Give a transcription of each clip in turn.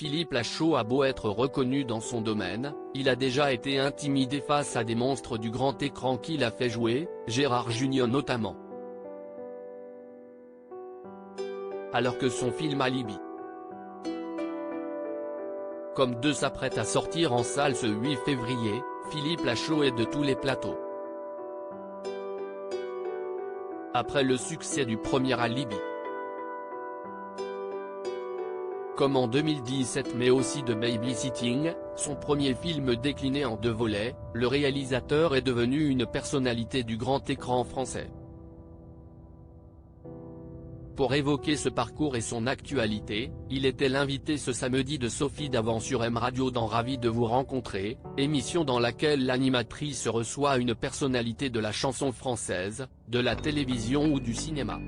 Philippe Lachaud a beau être reconnu dans son domaine, il a déjà été intimidé face à des monstres du grand écran qu'il a fait jouer, Gérard Jugnot notamment. Alors que son film Alibi Comme 2 s'apprête à sortir en salle ce 8 février, Philippe Lachaud est de tous les plateaux. Après le succès du premier Alibi, comme en 2017 mais aussi de Babysitting, son premier film décliné en 2 volets, le réalisateur est devenu une personnalité du grand écran français. Pour évoquer ce parcours et son actualité, il était l'invité ce samedi de Sophie Davant sur M Radio dans Ravi de vous rencontrer, émission dans laquelle l'animatrice reçoit une personnalité de la chanson française, de la télévision ou du cinéma.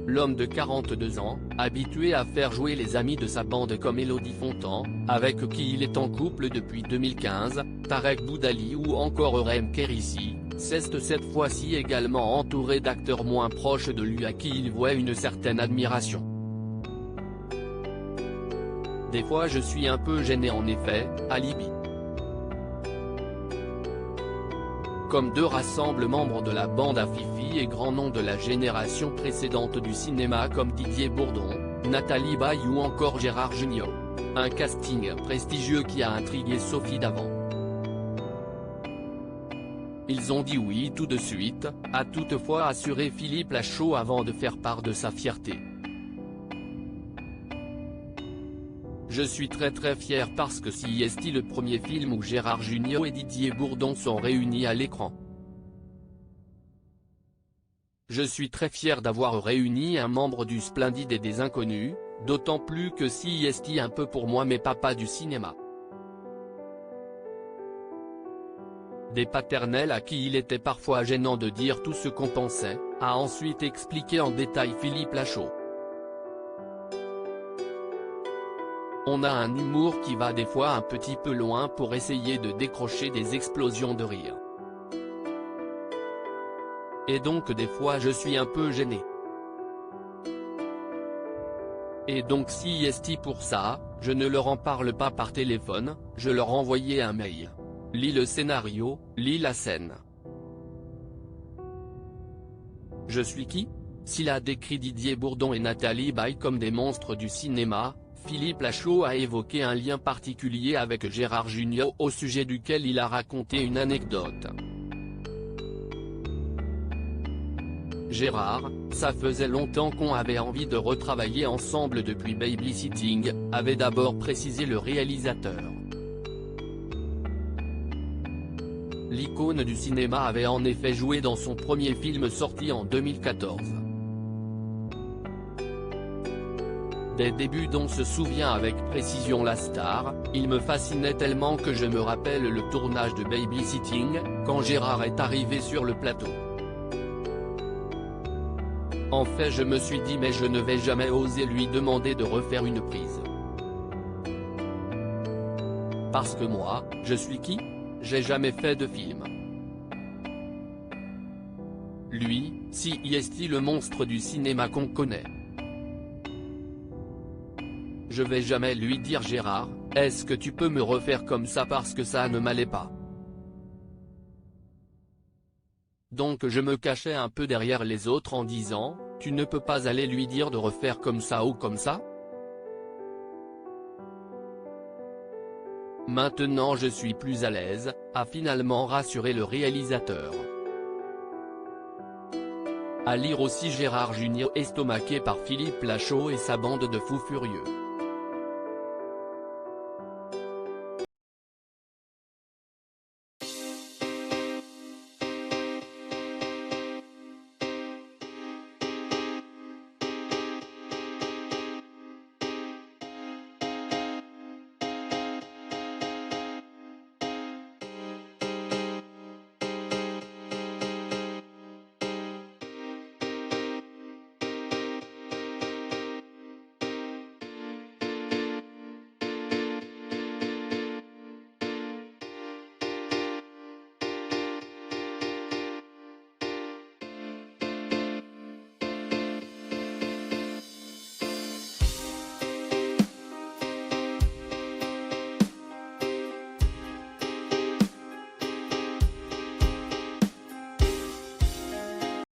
L'homme de 42 ans, habitué à faire jouer les amis de sa bande comme Élodie Fontan, avec qui il est en couple depuis 2015, Tarek Boudali ou encore Rem Kérissi, c'est cette fois-ci également entouré d'acteurs moins proches de lui à qui il voit une certaine admiration. Des fois je suis un peu gêné en effet, Alibi. Comme 2 rassemble membres de la bande à Fifi et grands noms de la génération précédente du cinéma comme Didier Bourdon, Nathalie Baye ou encore Gérard Jugnot. Un casting prestigieux qui a intrigué Sophie Davant. Ils ont dit oui tout de suite, a toutefois assuré Philippe Lachaud avant de faire part de sa fierté. Je suis très fier parce que c'est le premier film où Gérard Jugnot et Didier Bourdon sont réunis à l'écran. Je suis très fier d'avoir réuni un membre du Splendide et des Inconnus, d'autant plus que c'est un peu pour moi mes papas du cinéma. Des paternels à qui il était parfois gênant de dire tout ce qu'on pensait, a ensuite expliqué en détail Philippe Lachaud. On a un humour qui va des fois un petit peu loin pour essayer de décrocher des explosions de rire. Et donc des fois je suis un peu gêné. Et donc c'est pour ça, je ne leur en parle pas par téléphone, je leur envoyais un mail. Lis le scénario, lis la scène. Je suis qui? S'il a décrit Didier Bourdon et Nathalie Baye comme des monstres du cinéma, Philippe Lachaud a évoqué un lien particulier avec Gérard Jugnot au sujet duquel il a raconté une anecdote. Gérard, ça faisait longtemps qu'on avait envie de retravailler ensemble depuis Babysitting, avait d'abord précisé le réalisateur. L'icône du cinéma avait en effet joué dans son premier film sorti en 2014. Des débuts dont se souvient avec précision la star, il me fascinait tellement que je me rappelle le tournage de Babysitting, quand Gérard est arrivé sur le plateau. En fait je me suis dit mais je ne vais jamais oser lui demander de refaire une prise. Parce que moi, je suis qui? J'ai jamais fait de film. Lui, c'est le monstre du cinéma qu'on connaît. Je vais jamais lui dire Gérard, est-ce que tu peux me refaire comme ça parce que ça ne m'allait pas. Donc je me cachais un peu derrière les autres en disant, tu ne peux pas aller lui dire de refaire comme ça ou comme ça? Maintenant je suis plus à l'aise, a finalement rassuré le réalisateur. À lire aussi Gérard Jugnot estomaqué par Philippe Lachaud et sa bande de fous furieux.